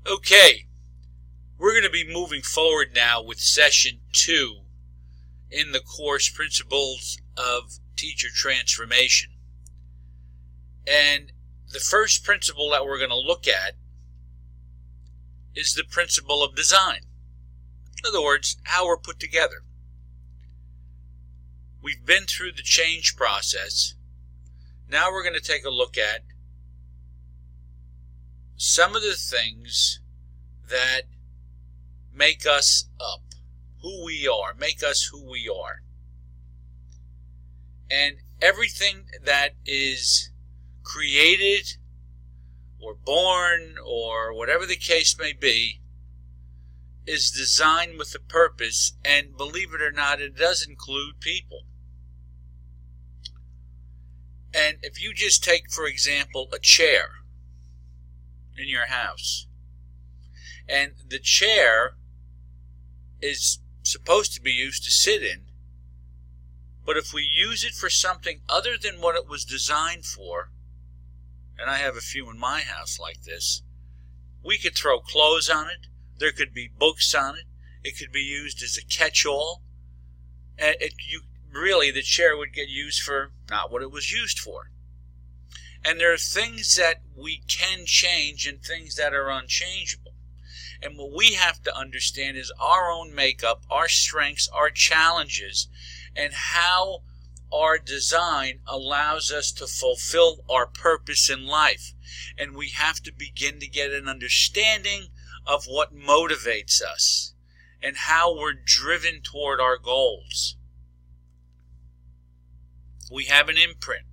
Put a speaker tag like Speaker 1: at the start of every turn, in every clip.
Speaker 1: Okay, we're going to be moving forward now with session 2 in the course Principles of Teacher Transformation. And the first principle that we're going to look at is the principle of design. In other words, how we're put together. We've been through the change process. Now we're going to take a look at some of the things that make us up, who we are, make us who we are. And everything that is created or born or whatever the case may be is designed with a purpose, and believe it or not, it does include people. And if you just take, for example, a chair in your house, and the chair is supposed to be used to sit in, but if we use it for something other than what it was designed for, and I have a few in my house like this, we could throw clothes on it, there could be books on it, it could be used as a catch-all, and really the chair would get used for not what it was used for. And there are things that we can change and things that are unchangeable. And what we have to understand is our own makeup, our strengths, our challenges, and how our design allows us to fulfill our purpose in life. And we have to begin to get an understanding of what motivates us and how we're driven toward our goals. We have an imprint.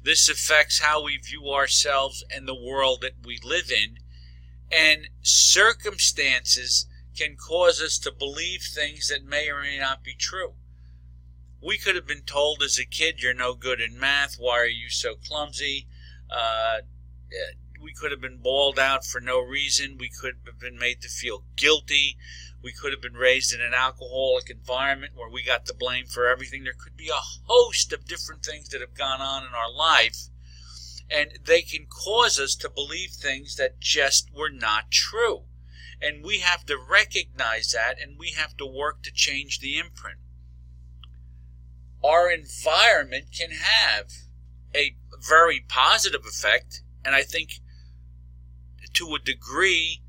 Speaker 1: This affects how we view ourselves and the world that we live in, and circumstances can cause us to believe things that may or may not be true. We could have been told as a kid, you're no good in math, why are you so clumsy? We could have been bawled out for no reason. We could have been made to feel guilty. We could have been raised in an alcoholic environment where we got the blame for everything. There could be a host of different things that have gone on in our life, and they can cause us to believe things that just were not true. And we have to recognize that, and we have to work to change the imprint. Our environment can have a very positive effect, and I think to a degree,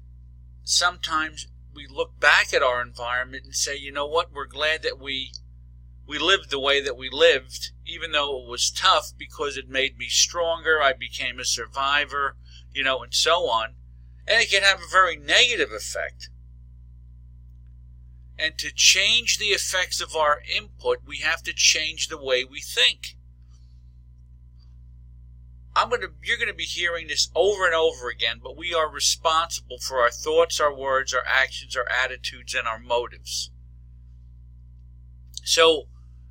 Speaker 1: sometimes we look back at our environment and say, you know what, we're glad that we lived the way that we lived, even though it was tough, because it made me stronger, I became a survivor, and so on. And it can have a very negative effect. And to change the effects of our input, we have to change the way we think. You're going to be hearing this over and over again, but we are responsible for our thoughts, our words, our actions, our attitudes, and our motives. So,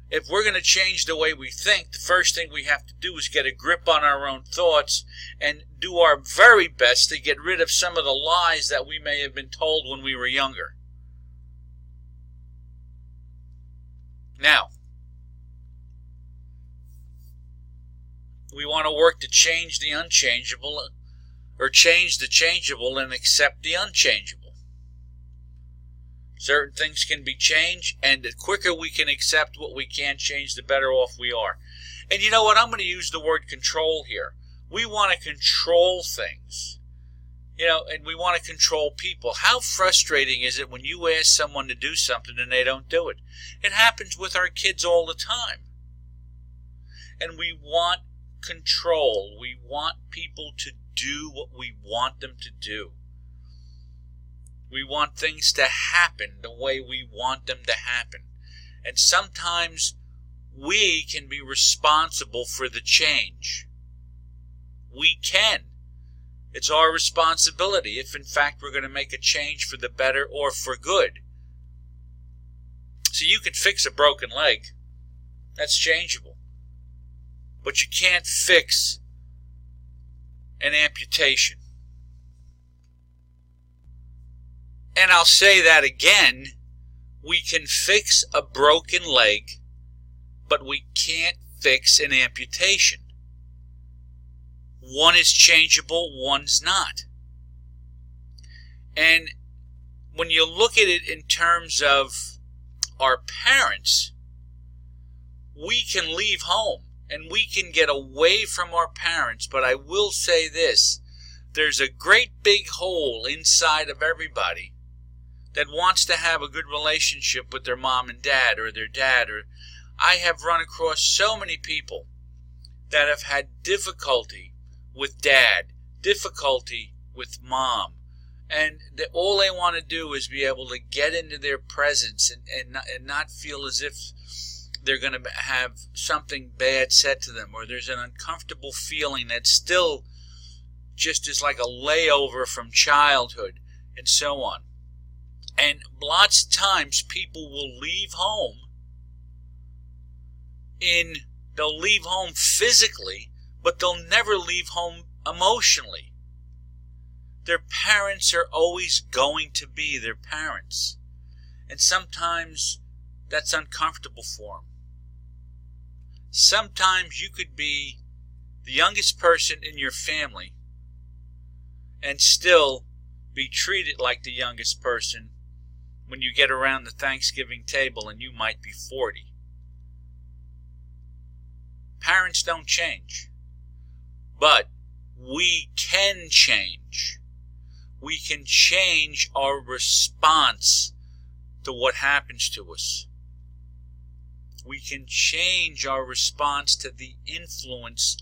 Speaker 1: if we're going to change the way we think, the first thing we have to do is get a grip on our own thoughts and do our very best to get rid of some of the lies that we may have been told when we were younger. Now, we want to work to change the unchangeable, or change the changeable and accept the unchangeable. Certain things can be changed, and the quicker we can accept what we can't change, the better off we are. And you know what? I'm going to use the word control here. We want to control things, and we want to control people. How frustrating is it when you ask someone to do something and they don't do it? It happens with our kids all the time. And we want control. We want people to do what we want them to do. We want things to happen the way we want them to happen. And sometimes we can be responsible for the change. We can. It's our responsibility if in fact we're going to make a change for the better or for good. So you can fix a broken leg. That's changeable. But you can't fix an amputation. And I'll say that again, we can fix a broken leg, but we can't fix an amputation. One is changeable, one's not. And when you look at it in terms of our parents, we can leave home and we can get away from our parents, but I will say this, there's a great big hole inside of everybody that wants to have a good relationship with their mom and dad, or their dad. Or I have run across so many people that have had difficulty with dad, difficulty with mom, and all they want to do is be able to get into their presence and not feel as if they're going to have something bad said to them, or there's an uncomfortable feeling that still just is like a layover from childhood, and so on. And lots of times people will leave home they'll leave home physically, but they'll never leave home emotionally. Their parents are always going to be their parents. And sometimes that's uncomfortable for them. Sometimes you could be the youngest person in your family and still be treated like the youngest person when you get around the Thanksgiving table and you might be 40. Parents don't change, but we can change. We can change our response to what happens to us. We can change our response to the influence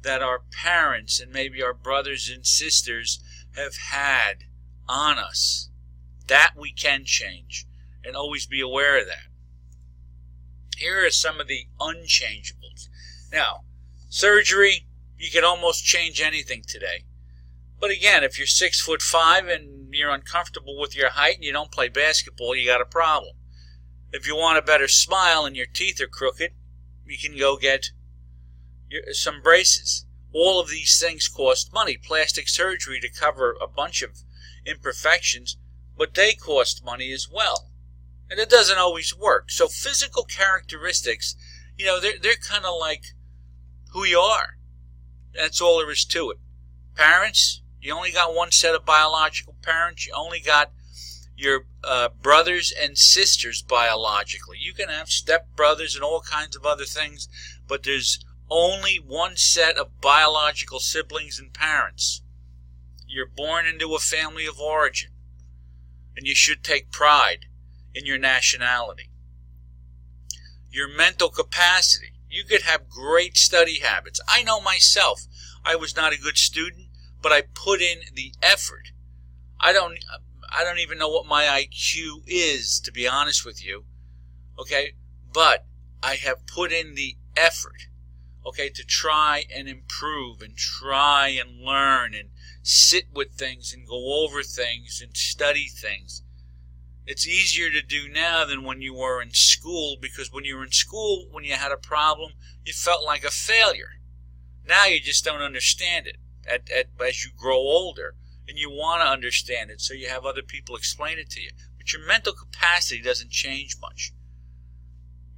Speaker 1: that our parents and maybe our brothers and sisters have had on us. That we can change, and always be aware of that. Here are some of the unchangeables. Now, surgery, you can almost change anything today. But again, if you're 6'5" and you're uncomfortable with your height and you don't play basketball, you got a problem. If you want a better smile and your teeth are crooked, you can go get some braces. All of these things cost money. Plastic surgery to cover a bunch of imperfections, but they cost money as well. And it doesn't always work. So physical characteristics, they're kind of like who you are. That's all there is to it. Parents, you only got one set of biological parents. You only got your brothers and sisters biologically. You can have stepbrothers and all kinds of other things, but there's only one set of biological siblings and parents. You're born into a family of origin, and you should take pride in your nationality. Your mental capacity. You could have great study habits. I know myself, I was not a good student, but I put in the effort. I don't even know what my IQ is, to be honest with you. Okay? But I have put in the effort, okay, to try and improve and try and learn and sit with things and go over things and study things. It's easier to do now than when you were in school, because when you were in school, when you had a problem, you felt like a failure. Now you just don't understand it as you grow older, and you want to understand it, so you have other people explain it to you. But your mental capacity doesn't change much.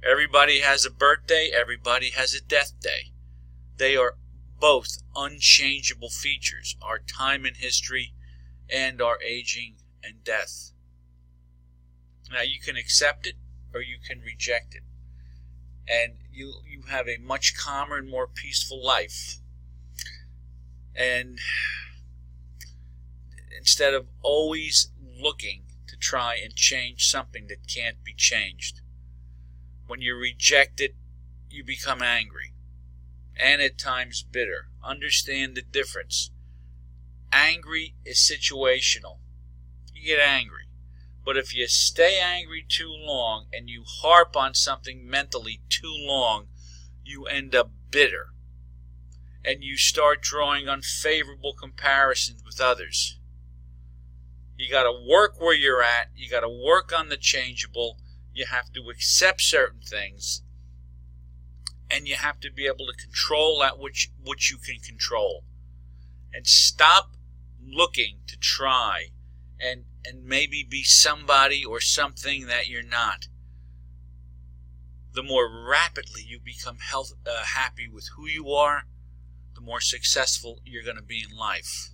Speaker 1: Everybody has a birthday, everybody has a death day. They are both unchangeable features, our time in history and our aging and death. Now you can accept it or you can reject it. And you have a much calmer and more peaceful life. And instead of always looking to try and change something that can't be changed. When you reject it, you become angry. And at times bitter. Understand the difference. Angry is situational. You get angry. But if you stay angry too long and you harp on something mentally too long, you end up bitter. And you start drawing unfavorable comparisons with others. You got to work where you're at. You got to work on the changeable. You have to accept certain things. And you have to be able to control that which you can control. And stop looking to try and maybe be somebody or something that you're not. The more rapidly you become happy with who you are, the more successful you're going to be in life.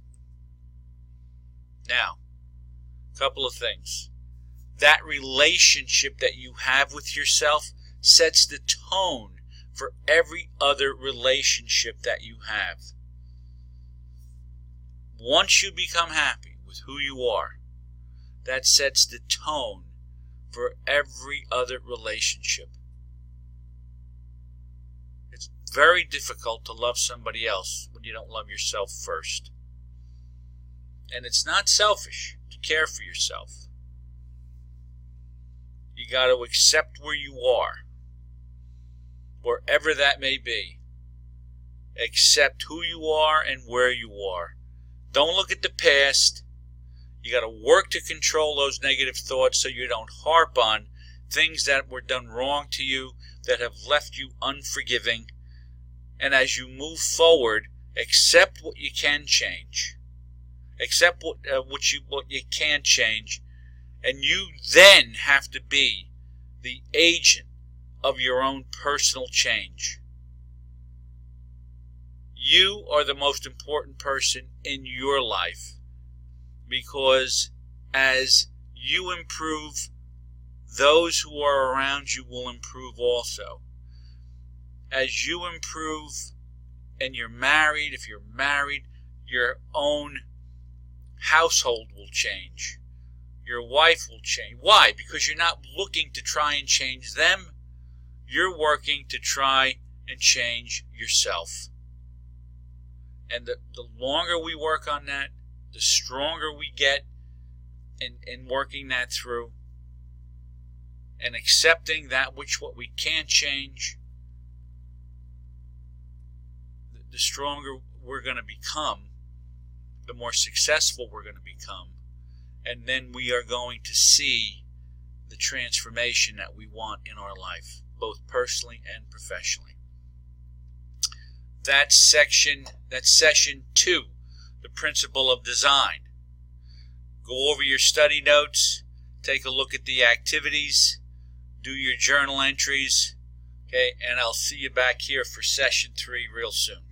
Speaker 1: Now, Couple of things. That relationship that you have with yourself sets the tone for every other relationship that you have. Once you become happy with who you are, that sets the tone for every other relationship. It's very difficult to love somebody else when you don't love yourself first. And it's not selfish to care for yourself. You got to accept where you are, wherever that may be. Accept who you are and where you are. Don't look at the past. You got to work to control those negative thoughts so you don't harp on things that were done wrong to you, that have left you unforgiving. And as you move forward, accept what you can change. Accept what you can change. And you then have to be the agent of your own personal change. You are the most important person in your life, because as you improve, those who are around you will improve also. As you improve and you're married, if you're married, your own household will change. Your wife will change. Why? Because you're not looking to try and change them. You're working to try and change yourself. And the longer we work on that, the stronger we get in working that through and accepting that what we can't change, the stronger we're going to become, the more successful we're going to become. And then we are going to see the transformation that we want in our life, both personally and professionally. That's session 2, the principle of design. Go over your study notes, take a look at the activities, do your journal entries, okay, and I'll see you back here for session 3 real soon.